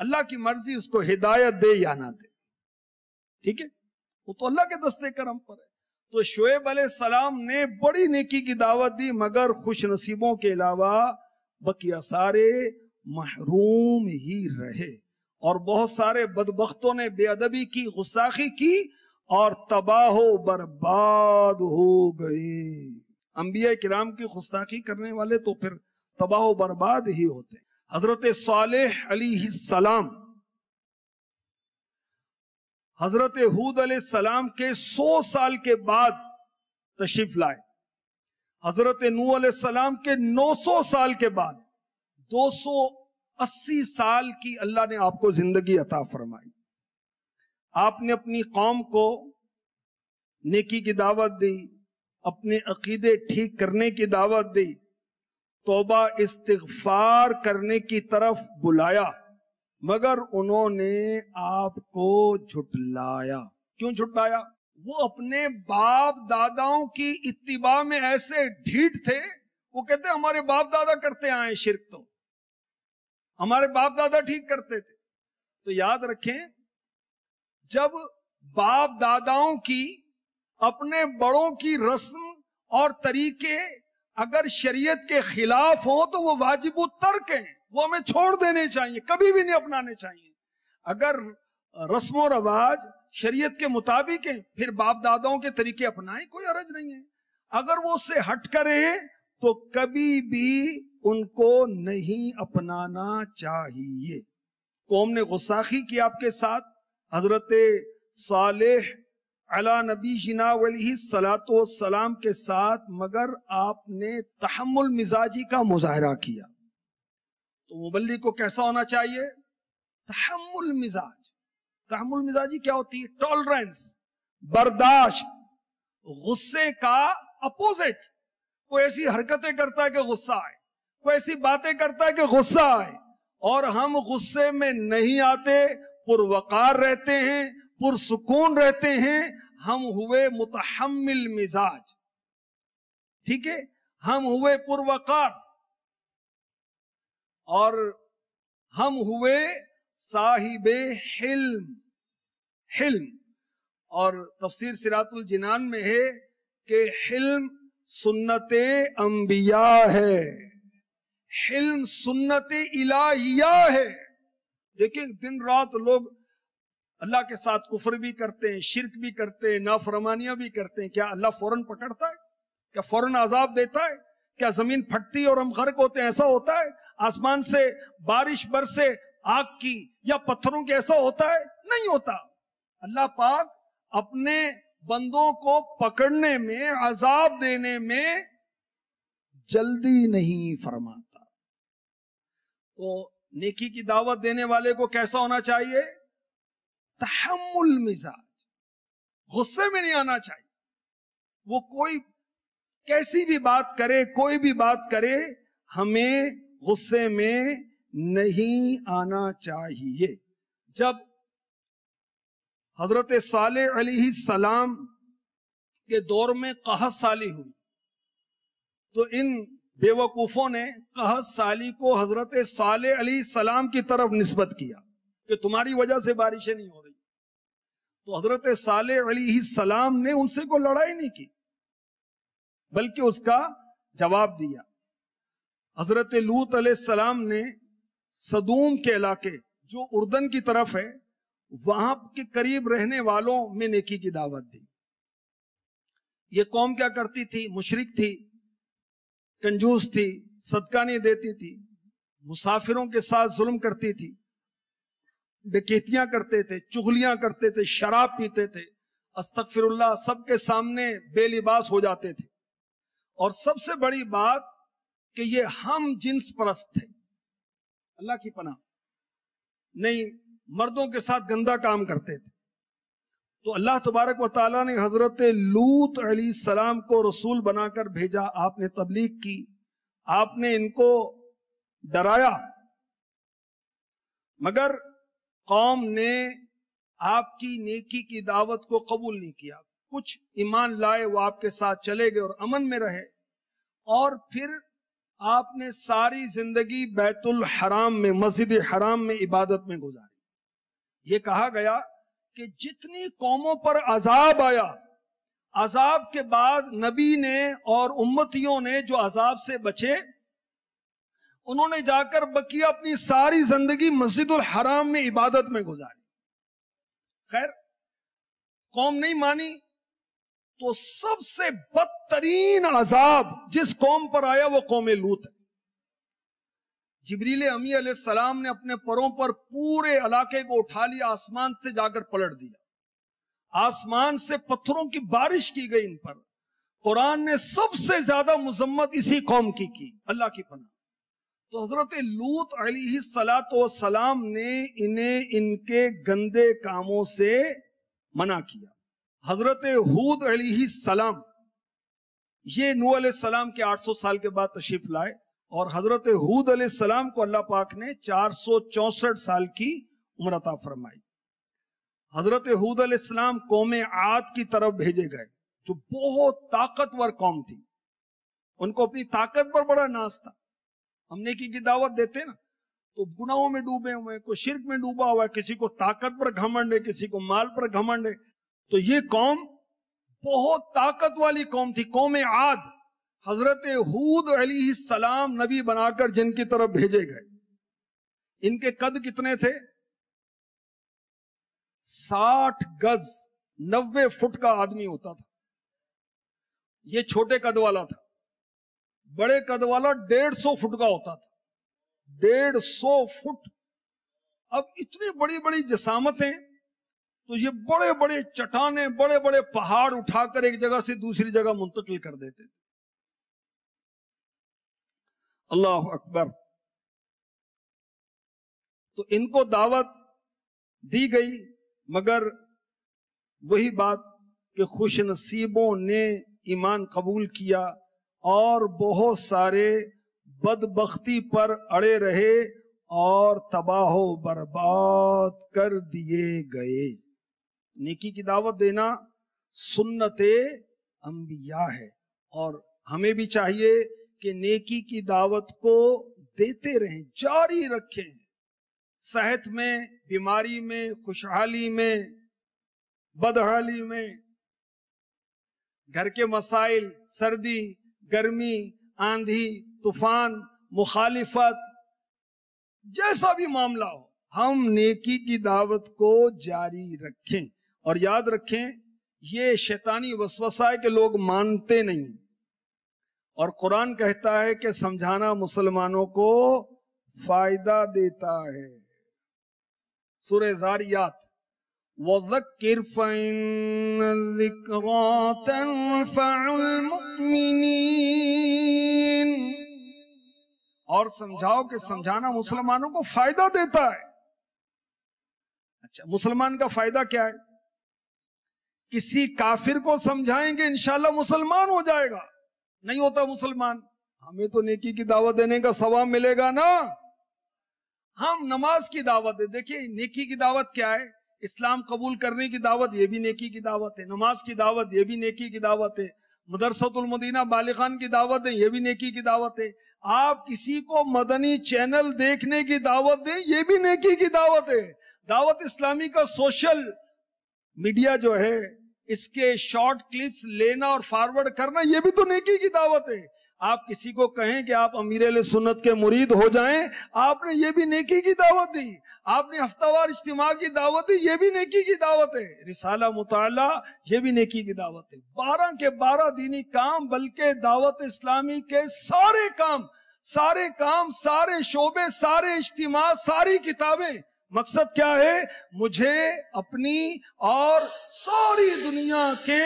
اللہ کی مرضی اس کو ہدایت دے یا نہ دے. ٹھیک ہے، وہ تو اللہ کے دستے کرم پر ہے. تو شعیب علیہ السلام نے بڑی نیکی کی دعوت دی، مگر خوش نصیبوں کے علاوہ بقیہ سارے محروم ہی رہے. اور بہت سارے بدبختوں نے بے ادبی کی، غستاخی کی، اور تباہ و برباد ہو گئے. انبیاء کرام کی غستاخی کرنے والے تو پھر تباہ و برباد ہی ہوتے. حضرت صالح علیہ السلام حضرت ہود علیہ السلام کے 100 سال کے بعد تشریف لائے. حضرت نوح علیہ السلام کے 900 سال کے بعد 280 سال کی اللہ نے آپ کو زندگی عطا فرمائی. آپ نے اپنی قوم کو نیکی کی دعوت دی، اپنے عقیدے ٹھیک کرنے کی دعوت دی، توبہ استغفار کرنے کی طرف بلایا، مگر انہوں نے آپ کو جھٹلایا. کیوں جھٹلایا؟ وہ اپنے باپ داداؤں کی اتباع میں ایسے ڈھیٹ تھے. وہ کہتے ہمارے باپ دادا کرتے آئے شرک، تو ہمارے باپ دادا ٹھیک کرتے تھے. تو یاد رکھیں، جب باپ داداؤں کی، اپنے بڑوں کی رسم اور طریقے اگر شریعت کے خلاف ہوں تو وہ واجب الترک ہیں، وہ ہمیں چھوڑ دینے چاہیے، کبھی بھی نہیں اپنانے چاہیے. اگر رسم و رواج شریعت کے مطابق ہیں پھر باپ داداؤں کے طریقے اپنائیں، کوئی حرج نہیں ہے. اگر وہ اس سے ہٹ کریں تو کبھی بھی ان کو نہیں اپنانا چاہیے. قوم نے غستاخی کی آپ کے ساتھ، حضرت صالح علی نبی جنا علیہ السلام کے ساتھ، مگر آپ نے تحمل مزاجی کا مظاہرہ کیا. تو مبلغ کو کیسا ہونا چاہیے؟ تحمل مزاج. تحمل مزاجی کیا ہوتی ہے؟ ٹالرنس، برداشت. غصے کا اپوزٹ. کوئی ایسی حرکتیں کرتا ہے کہ غصہ آئے، کوئی ایسی باتیں کرتا ہے کہ غصہ آئے، اور ہم غصے میں نہیں آتے، پروقار رہتے ہیں، پرسکون رہتے ہیں. ہم ہوئے متحمل مزاج. ٹھیک ہے، ہم ہوئے پروقار، اور ہم ہوئے صاحب حلم. حلم، اور تفسیر صراط الجنان میں ہے کہ حلم سنت انبیاء ہے، حلم سنت الہیہ ہے. دیکھیں دن رات لوگ اللہ کے ساتھ کفر بھی کرتے ہیں، شرک بھی کرتے ہیں، نافرمانیاں بھی کرتے ہیں. کیا اللہ فوراً پکڑتا ہے؟ کیا فوراً عذاب دیتا ہے؟ کیا زمین پھٹتی اور ہم غرق ہوتے ہیں؟ ایسا ہوتا ہے؟ آسمان سے بارش برسے آگ کی یا پتھروں کے، ایسا ہوتا ہے؟ نہیں ہوتا. اللہ پاک اپنے بندوں کو پکڑنے میں، عذاب دینے میں جلدی نہیں فرماتا. تو نیکی کی دعوت دینے والے کو کیسا ہونا چاہیے؟ تحمل مزاج. غصے میں نہیں آنا چاہیے. وہ کوئی کیسی بھی بات کرے، کوئی بھی بات کرے، ہمیں غصے میں نہیں آنا چاہیے. جب حضرت صالح علیہ السلام کے دور میں قحط سالی ہوئی تو ان بے وقوفوں نے قحط سالی کو حضرت صالح علیہ السلام کی طرف نسبت کیا کہ تمہاری وجہ سے بارشیں نہیں ہو رہی. تو حضرت صالح علیہ السلام نے ان سے کوئی لڑائی نہیں کی، بلکہ اس کا جواب دیا. حضرت لوط علیہ السلام نے سدوم کے علاقے جو اردن کی طرف ہے، وہاں کے قریب رہنے والوں میں نیکی کی دعوت دی. یہ قوم کیا کرتی تھی؟ مشرک تھی، کنجوس تھی، صدقہ نہیں دیتی تھی، مسافروں کے ساتھ ظلم کرتی تھی، ڈکیتیاں کرتے تھے، چغلیاں کرتے تھے، شراب پیتے تھے، استغفر اللہ، سب کے سامنے بے لباس ہو جاتے تھے. اور سب سے بڑی بات کہ یہ ہم جنس پرست تھے. اللہ کی پناہ نہیں، مردوں کے ساتھ گندا کام کرتے تھے. تو اللہ تبارک و تعالیٰ نے حضرت لوط علیہ السلام کو رسول بنا کر بھیجا. آپ نے تبلیغ کی, آپ نے ان کو ڈرایا, مگر قوم نے آپ کی نیکی کی دعوت کو قبول نہیں کیا. کچھ ایمان لائے, وہ آپ کے ساتھ چلے گئے اور امن میں رہے, اور پھر آپ نے ساری زندگی بیت الحرام میں, مسجد حرام میں عبادت میں گزاری. یہ کہا گیا کہ جتنی قوموں پر عذاب آیا, عذاب کے بعد نبی نے اور امتیوں نے جو عذاب سے بچے, انہوں نے جا کر بقیہ اپنی ساری زندگی مسجد الحرام میں عبادت میں گزاری. خیر, قوم نہیں مانی تو سب سے بدترین عذاب جس قوم پر آیا وہ قوم لوط ہے. جبریل امی علیہ السلام نے اپنے پروں پر پورے علاقے کو اٹھا لیا, آسمان سے جا کر پلٹ دیا. آسمان سے پتھروں کی بارش کی گئی ان پر. قرآن نے سب سے زیادہ مذمت اسی قوم کی, اللہ کی پناہ. تو حضرت لوط علیہ السلام نے انہیں ان کے گندے کاموں سے منع کیا. حضرت ہود علیہ السلام, یہ نوح علیہ السلام کے 800 سال کے بعد تشریف لائے, اور حضرت ہود علیہ السلام کو اللہ پاک نے 464 سال کی عمر عطا فرمائی. حضرت ہود علیہ السلام قوم عاد کی طرف بھیجے گئے, جو بہت طاقتور قوم تھی. ان کو اپنی طاقت پر بڑا ناز تھا. ہم نیکی کی دعوت دیتے نا تو گناہوں میں ڈوبے ہوئے, کوئی شرک میں ڈوبا ہوا ہے, کسی کو طاقت پر گھمنڈ ہے, کسی کو مال پر گھمنڈ ہے. تو یہ قوم بہت طاقت والی قوم تھی, قوم عاد. حضرت ہود علیہ السلام نبی بنا کر جن کی طرف بھیجے گئے, ان کے قد کتنے تھے؟ 60 گز 90 فٹ کا آدمی ہوتا تھا. یہ چھوٹے قد والا تھا. بڑے قد والا 150 فٹ کا ہوتا تھا. 150 فٹ. اب اتنی بڑی بڑی جسامتیں, تو یہ بڑے بڑے چٹانیں, بڑے بڑے پہاڑ اٹھا کر ایک جگہ سے دوسری جگہ منتقل کر دیتے تھے. اللہ اکبر. تو ان کو دعوت دی گئی, مگر وہی بات کہ خوش نصیبوں نے ایمان قبول کیا, اور بہت سارے بدبختی پر اڑے رہے اور تباہ و برباد کر دیے گئے. نیکی کی دعوت دینا سنت انبیاء ہے, اور ہمیں بھی چاہیے کہ نیکی کی دعوت کو دیتے رہیں, جاری رکھیں. صحت میں, بیماری میں, خوشحالی میں, بدحالی میں, گھر کے مسائل, سردی, گرمی, آندھی, طوفان, مخالفت, جیسا بھی معاملہ ہو, ہم نیکی کی دعوت کو جاری رکھیں. اور یاد رکھیں, یہ شیطانی وسوسہ ہے کہ لوگ مانتے نہیں, اور قرآن کہتا ہے کہ سمجھانا مسلمانوں کو فائدہ دیتا ہے. سورہ ذاریات, وَذَكِّرْ فَإِنَّ الذِّكْرَىٰ تَنفَعُ الْمُؤْمِنِينَ. اور سمجھاؤ کہ سمجھانا مسلمانوں کو فائدہ دیتا ہے. اچھا, مسلمان کا فائدہ کیا ہے؟ کسی کافر کو سمجھائیں گے انشاءاللہ مسلمان ہو جائے گا. نہیں ہوتا مسلمان, ہمیں تو نیکی کی دعوت دینے کا ثواب ملے گا نا. ہم نماز کی دعوت دیں. دیکھیے, نیکی کی دعوت کیا ہے؟ اسلام قبول کرنے کی دعوت, یہ بھی نیکی کی دعوت ہے. نماز کی دعوت, یہ بھی نیکی کی دعوت ہے. مدرسۃ المدینہ بالغان کی دعوت ہے, یہ بھی نیکی کی دعوت ہے. آپ کسی کو مدنی چینل دیکھنے کی دعوت دیں, یہ بھی نیکی کی دعوت ہے. دعوت اسلامی کا سوشل میڈیا جو ہے, اس کے شارٹ کلپس لینا اور فارورڈ کرنا, یہ بھی تو نیکی کی دعوت ہے. آپ کسی کو کہیں کہ آپ امیر اہل سنت کے مرید ہو جائیں, آپ نے یہ بھی نیکی کی دعوت دی. آپ نے ہفتہ وار اجتماع کی دعوت دی, یہ بھی نیکی کی دعوت ہے. رسالہ مطالعہ, یہ بھی نیکی کی دعوت ہے. 12 کے 12 دینی کام, بلکہ دعوت اسلامی کے سارے کام, سارے شعبے, سارے اجتماع, ساری کتابیں, مقصد کیا ہے؟ مجھے اپنی اور ساری دنیا کے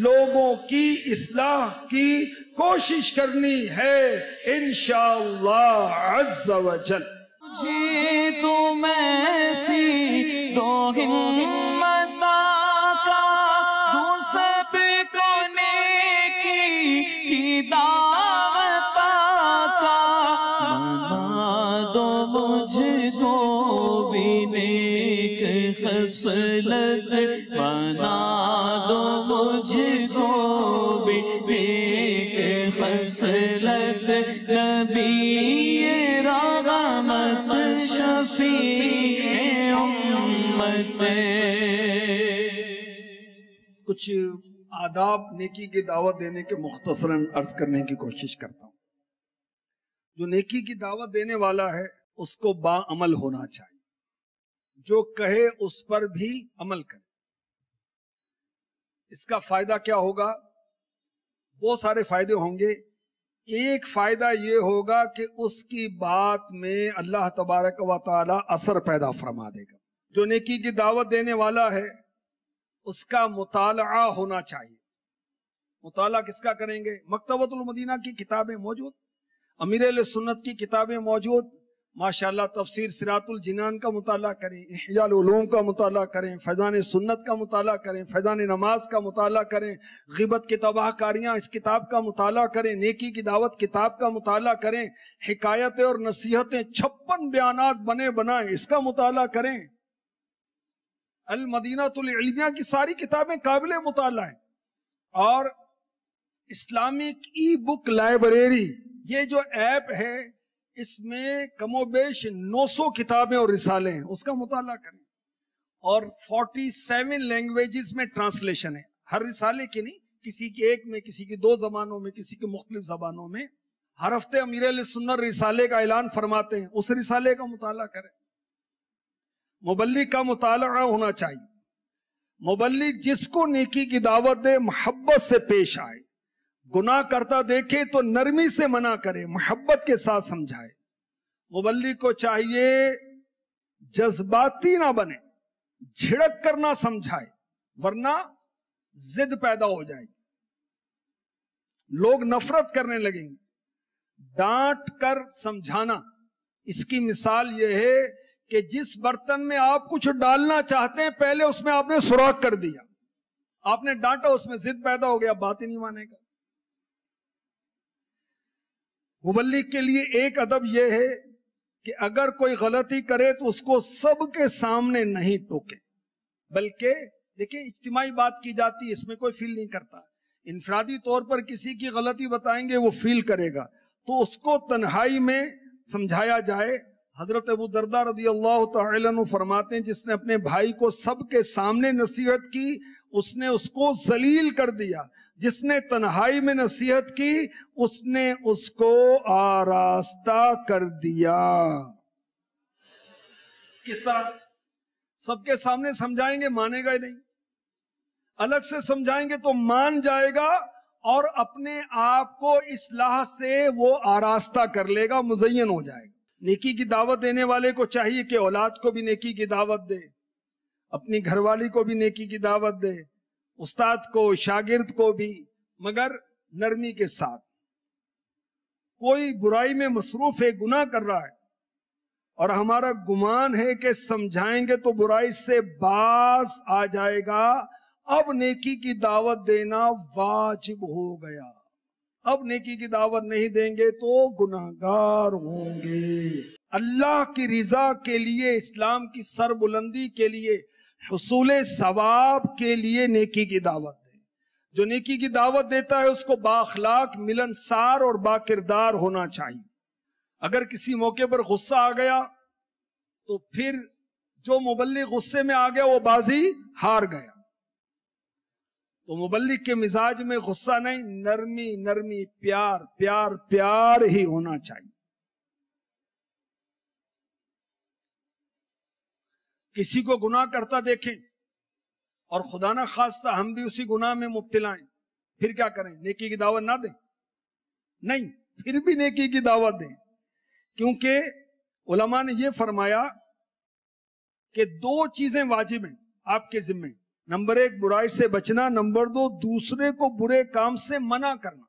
لوگوں کی اصلاح کی کوشش کرنی ہے انشاءاللہ عز و جل. جی تم ایسی تو ہمت کا کی دعوت آقا بنا دو مجھ کو بھی نیک خصلت بنا دو مجھ کو بھی نیک خصلت نبی رحمت شفیع امت. کچھ آداب نیکی کی دعوت دینے کے مختصراً عرض کرنے کی کوشش کرتا ہوں. جو نیکی کی دعوت دینے والا ہے اس کو باعمل ہونا چاہیے. جو کہے اس پر بھی عمل کرے. اس کا فائدہ کیا ہوگا؟ بہت سارے فائدے ہوں گے. ایک فائدہ یہ ہوگا کہ اس کی بات میں اللہ تبارک و تعالی اثر پیدا فرما دے گا. جو نیکی کی دعوت دینے والا ہے اس کا مطالعہ ہونا چاہیے. مطالعہ کس کا کریں گے؟ مکتبۃ المدینہ کی کتابیں موجود، امیر اہل سنت کی کتابیں موجود. ماشاءاللہ تفسیر صراط الجنان کا مطالعہ کریں، احیاء العلوم کا مطالعہ کریں، فیضان سنت کا مطالعہ کریں، فیضان نماز کا مطالعہ کریں، غیبت کی تباہ کاریاں اس کتاب کا مطالعہ کریں، نیکی کی دعوت کتاب کا مطالعہ کریں، حکایتیں اور نصیحتیں 56 بیانات بنے بنائے اس کا مطالعہ کریں. المدینہ العلمیہ کی ساری کتابیں قابل مطالعہ ہیں. اور اسلامک ای بک لائبریری یہ جو ایپ ہے اس میں کم و بیش 900 کتابیں اور رسالے ہیں، اس کا مطالعہ کریں. اور 47 لینگویجز میں ٹرانسلیشن ہے. ہر رسالے کی نہیں، کسی کی ایک میں، کسی کی 2 زبانوں میں، کسی کی مختلف زبانوں میں. ہر ہفتے امیر اہل سنت رسالے کا اعلان فرماتے ہیں، اس رسالے کا مطالعہ کریں. مبلغ کا مطالعہ ہونا چاہیے. مبلغ جس کو نیکی کی دعوت دے محبت سے پیش آئے. گناہ کرتا دیکھے تو نرمی سے منع کرے، محبت کے ساتھ سمجھائے. مبلغ کو چاہیے جذباتی نہ بنے، جھڑک کر نہ سمجھائے ورنہ ضد پیدا ہو جائے گی، لوگ نفرت کرنے لگیں گے. ڈانٹ کر سمجھانا، اس کی مثال یہ ہے کہ جس برتن میں آپ کچھ ڈالنا چاہتے ہیں پہلے اس میں آپ نے سوراخ کر دیا، آپ نے ڈانٹا، اس میں ضد پیدا ہو گیا، بات ہی نہیں مانے گا. مبلغ کے لیے ایک ادب یہ ہے کہ اگر کوئی غلطی کرے تو اس کو سب کے سامنے نہیں ٹوکے، بلکہ دیکھیں اجتماعی بات کی جاتی ہے، اس میں کوئی فیل نہیں کرتا. انفرادی طور پر کسی کی غلطی بتائیں گے وہ فیل کرے گا، تو اس کو تنہائی میں سمجھایا جائے. حضرت ابو درداء رضی اللہ تعالی عنہ فرماتے ہیں جس نے اپنے بھائی کو سب کے سامنے نصیحت کی اس نے اس کو ذلیل کر دیا، جس نے تنہائی میں نصیحت کی اس نے اس کو آراستہ کر دیا. کس طرح؟ سب کے سامنے سمجھائیں گے مانے گا ہی نہیں، الگ سے سمجھائیں گے تو مان جائے گا اور اپنے آپ کو اصلاح سے وہ آراستہ کر لے گا، مزین ہو جائے گا. نیکی کی دعوت دینے والے کو چاہیے کہ اولاد کو بھی نیکی کی دعوت دے، اپنی گھر والی کو بھی نیکی کی دعوت دے، استاد کو، شاگرد کو بھی، مگر نرمی کے ساتھ. کوئی برائی میں مصروف ہے، گناہ کر رہا ہے اور ہمارا گمان ہے کہ سمجھائیں گے تو برائی سے باز آ جائے گا، اب نیکی کی دعوت دینا واجب ہو گیا. اب نیکی کی دعوت نہیں دیں گے تو گناہگار ہوں گے. اللہ کی رضا کے لیے، اسلام کی سربلندی کے لیے، حصول ثواب کے لیے نیکی کی دعوت دیں. جو نیکی کی دعوت دیتا ہے اس کو بااخلاق، ملنسار اور باکردار ہونا چاہیے. اگر کسی موقع پر غصہ آ گیا تو پھر جو مبلغ غصے میں آ گیا وہ بازی ہار گیا. تو مبلغ کے مزاج میں غصہ نہیں، نرمی نرمی، پیار پیار پیار ہی ہونا چاہیے. کسی کو گناہ کرتا دیکھیں اور خدا نہ خواستہ ہم بھی اسی گناہ میں مبتلا ہیں، پھر کیا کریں؟ نیکی کی دعوت نہ دیں؟ نہیں، پھر بھی نیکی کی دعوت دیں. کیونکہ علماء نے یہ فرمایا کہ 2 چیزیں واجب ہیں آپ کے ذمہ. نمبر 1 برائی سے بچنا، نمبر 2 دوسرے کو برے کام سے منع کرنا.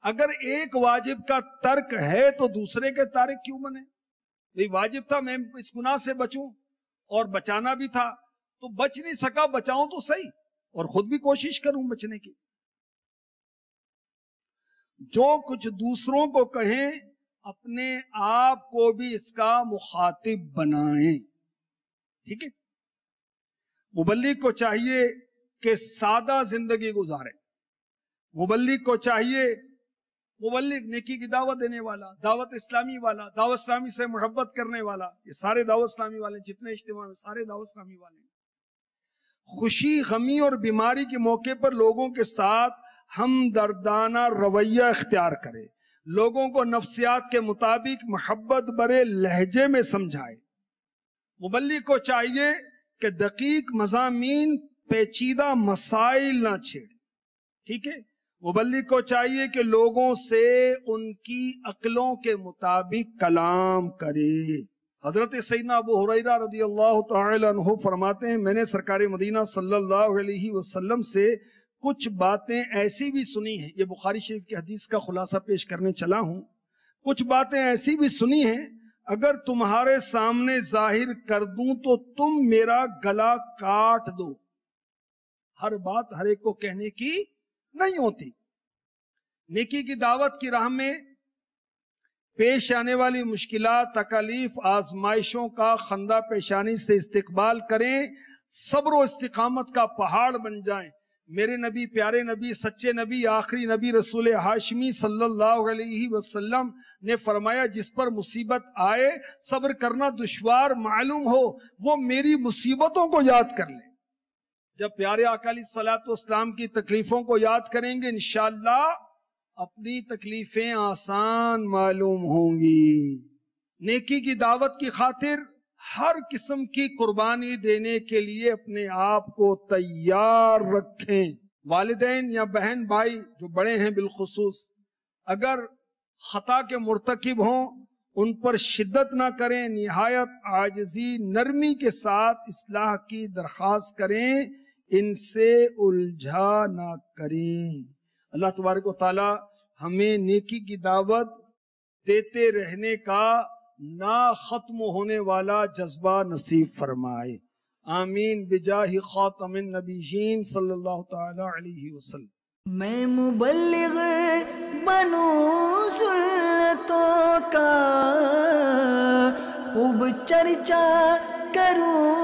اگر ایک واجب کا ترک ہے تو دوسرے کے تارک کیوں بنے؟ واجب تھا میں اس گناہ سے بچوں اور بچانا بھی تھا، تو بچ نہیں سکا، بچاؤں تو صحیح اور خود بھی کوشش کروں بچنے کی. جو کچھ دوسروں کو کہیں اپنے آپ کو بھی اس کا مخاطب بنائیں. ٹھیک ہے. مبلغ کو چاہیے کہ سادہ زندگی گزارے. مبلغ کو چاہیے، مبلغ نیکی کی دعوت دینے والا، دعوت اسلامی والا، دعوت اسلامی سے محبت کرنے والا، یہ سارے دعوت اسلامی والے جتنے اجتماع میں سارے دعوت اسلامی والے ہیں. خوشی، غمی اور بیماری کے موقع پر لوگوں کے ساتھ ہمدردانہ رویہ اختیار کرے، لوگوں کو نفسیات کے مطابق محبت برے لہجے میں سمجھائے. مبلغ کو چاہیے کہ دقیق مضامین، پیچیدہ مسائل نہ چھیڑے. ٹھیک ہے. مبلغ کو چاہیے کہ لوگوں سے ان کی عقلوں کے مطابق کلام کرے. حضرت سیدنا ابو ہریرہ رضی اللہ تعالی عنہ فرماتے ہیں، میں نے سرکار مدینہ صلی اللہ علیہ وسلم سے کچھ باتیں ایسی بھی سنی ہیں، یہ بخاری شریف کی حدیث کا خلاصہ پیش کرنے چلا ہوں. کچھ باتیں ایسی بھی سنی ہیں، اگر تمہارے سامنے ظاہر کر دوں تو تم میرا گلا کاٹ دو. ہر بات ہر ایک کو کہنے کی نہیں ہوتی. نیکی کی دعوت کی راہ میں پیش آنے والی مشکلات، تکالیف، آزمائشوں کا خندہ پیشانی سے استقبال کریں، صبر و استقامت کا پہاڑ بن جائیں. میرے نبی، پیارے نبی، سچے نبی، آخری نبی رسول ہاشمی صلی اللہ علیہ وسلم نے فرمایا، جس پر مصیبت آئے صبر کرنا دشوار معلوم ہو وہ میری مصیبتوں کو یاد کر لے. جب پیارے آقا علیہ الصلوۃ والسلام کی تکلیفوں کو یاد کریں گے انشاءاللہ اپنی تکلیفیں آسان معلوم ہوں گی. نیکی کی دعوت کی خاطر ہر قسم کی قربانی دینے کے لیے اپنے آپ کو تیار رکھیں. والدین یا بہن بھائی جو بڑے ہیں بالخصوص اگر خطا کے مرتکب ہوں ان پر شدت نہ کریں، نہایت عاجزی، نرمی کے ساتھ اصلاح کی درخواست کریں، ان سے الجھا نہ کریں. اللہ تبارک و تعالی ہمیں نیکی کی دعوت دیتے رہنے کا نہ ختم ہونے والا جذبہ نصیب فرمائے. آمین بجاہ خاتم النبیین صلی اللہ تعالی علیہ وسلم. میں مبلغ بنوں سنتوں کا، خوب چرچا کروں